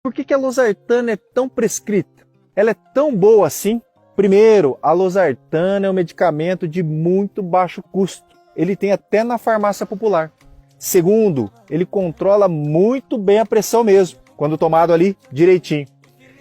Por que a losartana é tão prescrita? Ela é tão boa assim? Primeiro, a losartana é um medicamento de muito baixo custo. Ele tem até na farmácia popular. Segundo, ele controla muito bem a pressão mesmo, quando tomado ali direitinho.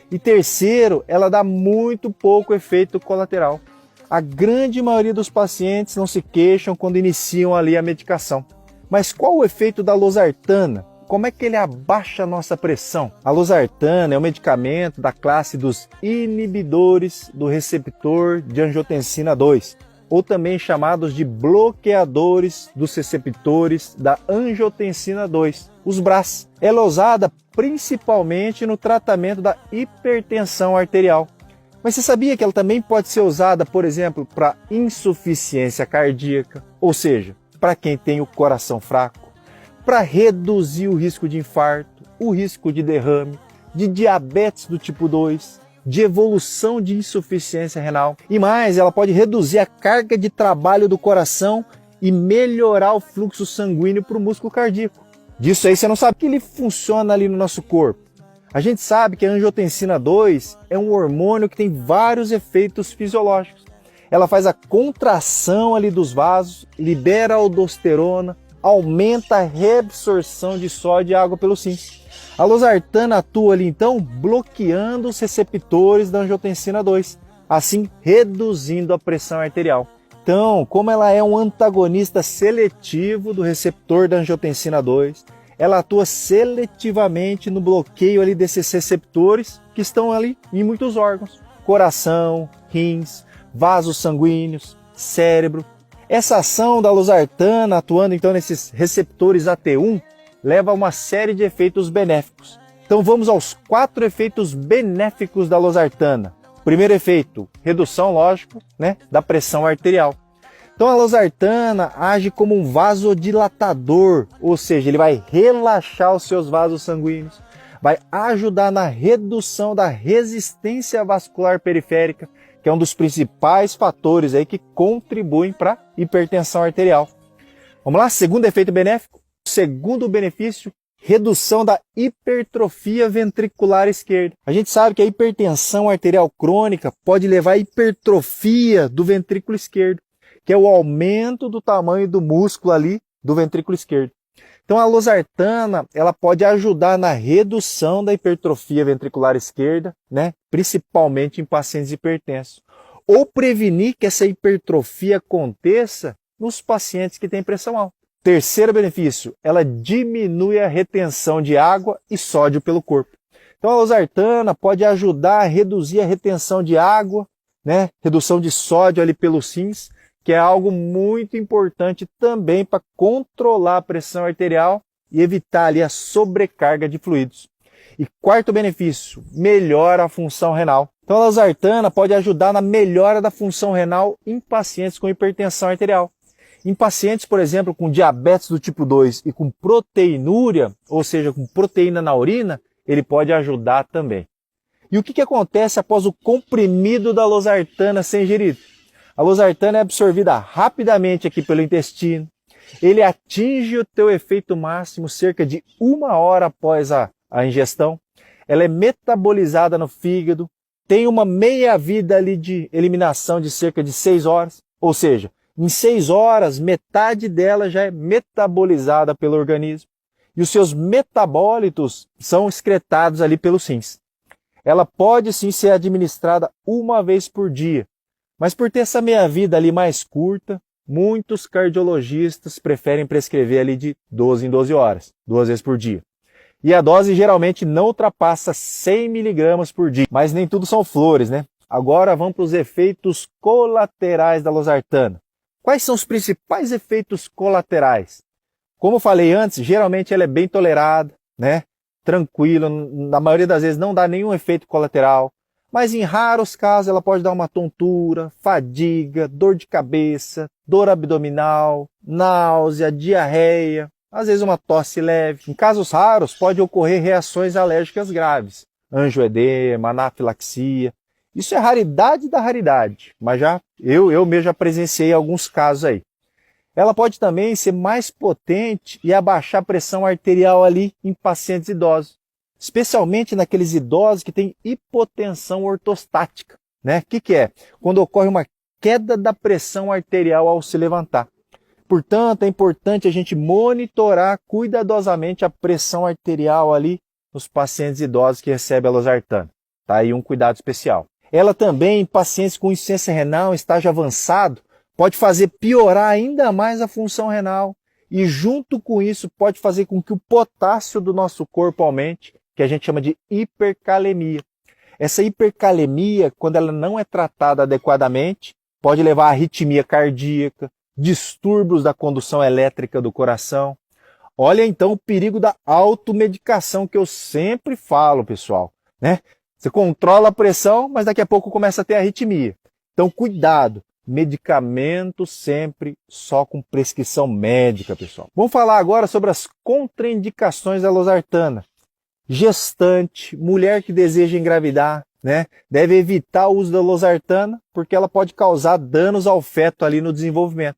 E terceiro, ela dá muito pouco efeito colateral. A grande maioria dos pacientes não se queixam quando iniciam ali a medicação. Mas qual o efeito da losartana? Como é que ele abaixa a nossa pressão? A losartana é um medicamento da classe dos inibidores do receptor de angiotensina 2, ou também chamados de bloqueadores dos receptores da angiotensina 2, os BRAS. Ela é usada principalmente no tratamento da hipertensão arterial. Mas você sabia que ela também pode ser usada, por exemplo, para insuficiência cardíaca, ou seja, para quem tem o coração fraco, para reduzir o risco de infarto, o risco de derrame, de diabetes do tipo 2, de evolução de insuficiência renal. E mais, ela pode reduzir a carga de trabalho do coração e melhorar o fluxo sanguíneo para o músculo cardíaco. Disso aí você não sabe que ele funciona ali no nosso corpo. A gente sabe que a angiotensina 2 é um hormônio que tem vários efeitos fisiológicos. Ela faz a contração ali dos vasos, libera a aldosterona, aumenta a reabsorção de sódio e água pelos rins. A losartana atua ali então bloqueando os receptores da angiotensina 2, assim reduzindo a pressão arterial. Então, como ela é um antagonista seletivo do receptor da angiotensina 2, ela atua seletivamente no bloqueio ali desses receptores que estão ali em muitos órgãos: coração, rins, vasos sanguíneos, cérebro. Essa ação da losartana, atuando então nesses receptores AT1, leva a uma série de efeitos benéficos. Então vamos aos 4 efeitos benéficos da losartana. Primeiro efeito, redução, lógico, da pressão arterial. Então a losartana age como um vasodilatador, ou seja, ele vai relaxar os seus vasos sanguíneos, vai ajudar na redução da resistência vascular periférica, que é um dos principais fatores aí que contribuem para a hipertensão arterial. Vamos lá, segundo efeito benéfico. Segundo benefício, redução da hipertrofia ventricular esquerda. A gente sabe que a hipertensão arterial crônica pode levar à hipertrofia do ventrículo esquerdo, que é o aumento do tamanho do músculo ali do ventrículo esquerdo. Então a losartana, ela pode ajudar na redução da hipertrofia ventricular esquerda, principalmente em pacientes hipertensos, ou prevenir que essa hipertrofia aconteça nos pacientes que têm pressão alta. Terceiro benefício, ela diminui a retenção de água e sódio pelo corpo. Então a losartana pode ajudar a reduzir a retenção de água, redução de sódio ali pelos rins, que é algo muito importante também para controlar a pressão arterial e evitar ali a sobrecarga de fluidos. E quarto benefício, melhora a função renal. Então a losartana pode ajudar na melhora da função renal em pacientes com hipertensão arterial. Em pacientes, por exemplo, com diabetes do tipo 2 e com proteinúria, ou seja, com proteína na urina, ele pode ajudar também. E o que acontece após o comprimido da losartana ser ingerido? A losartana é absorvida rapidamente aqui pelo intestino. Ele atinge o teu efeito máximo cerca de 1 hora após a ingestão. Ela é metabolizada no fígado. Tem uma meia-vida ali de eliminação de cerca de 6 horas. Ou seja, em 6 horas, metade dela já é metabolizada pelo organismo. E os seus metabólitos são excretados ali pelos rins. Ela pode sim ser administrada 1 vez por dia. Mas por ter essa meia-vida ali mais curta, muitos cardiologistas preferem prescrever ali de 12 em 12 horas, 2 vezes por dia. E a dose geralmente não ultrapassa 100 mg por dia. Mas nem tudo são flores, Agora vamos para os efeitos colaterais da losartana. Quais são os principais efeitos colaterais? Como eu falei antes, geralmente ela é bem tolerada, tranquila, na maioria das vezes não dá nenhum efeito colateral. Mas em raros casos ela pode dar uma tontura, fadiga, dor de cabeça, dor abdominal, náusea, diarreia, às vezes uma tosse leve. Em casos raros pode ocorrer reações alérgicas graves, angioedema, anafilaxia. Isso é raridade da raridade, mas eu mesmo já presenciei alguns casos aí. Ela pode também ser mais potente e abaixar a pressão arterial ali em pacientes idosos. especialmente naqueles idosos que têm hipotensão ortostática, né? O que é? Quando ocorre uma queda da pressão arterial ao se levantar. Portanto, é importante a gente monitorar cuidadosamente a pressão arterial ali nos pacientes idosos que recebem a losartana. Tá aí um cuidado especial. Ela também, em pacientes com insuficiência renal em estágio avançado, pode fazer piorar ainda mais a função renal e, junto com isso, pode fazer com que o potássio do nosso corpo aumente, que a gente chama de hipercalemia. Essa hipercalemia, quando ela não é tratada adequadamente, pode levar a arritmia cardíaca, distúrbios da condução elétrica do coração. Olha então o perigo da automedicação que eu sempre falo, pessoal, né? Você controla a pressão, mas daqui a pouco começa a ter arritmia. Então, cuidado, medicamento sempre só com prescrição médica, pessoal. Vamos falar agora sobre as contraindicações da losartana. Gestante, mulher que deseja engravidar, né, deve evitar o uso da losartana porque ela pode causar danos ao feto ali no desenvolvimento.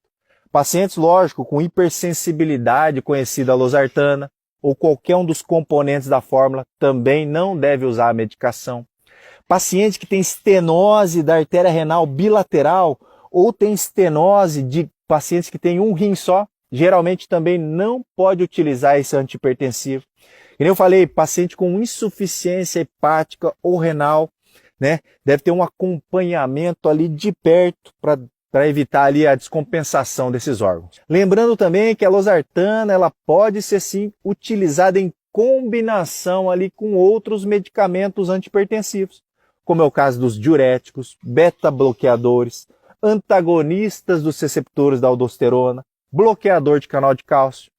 Pacientes, lógico, com hipersensibilidade conhecida a losartana ou qualquer um dos componentes da fórmula também não deve usar a medicação. Paciente que tem estenose da artéria renal bilateral ou tem estenose de pacientes que têm um rim só, geralmente também não pode utilizar esse antihipertensivo. E nem eu falei, paciente com insuficiência hepática ou renal, né, deve ter um acompanhamento ali de perto para evitar ali a descompensação desses órgãos. Lembrando também que a losartana ela pode ser sim utilizada em combinação ali com outros medicamentos antihipertensivos, como é o caso dos diuréticos, beta-bloqueadores, antagonistas dos receptores da aldosterona, bloqueador de canal de cálcio.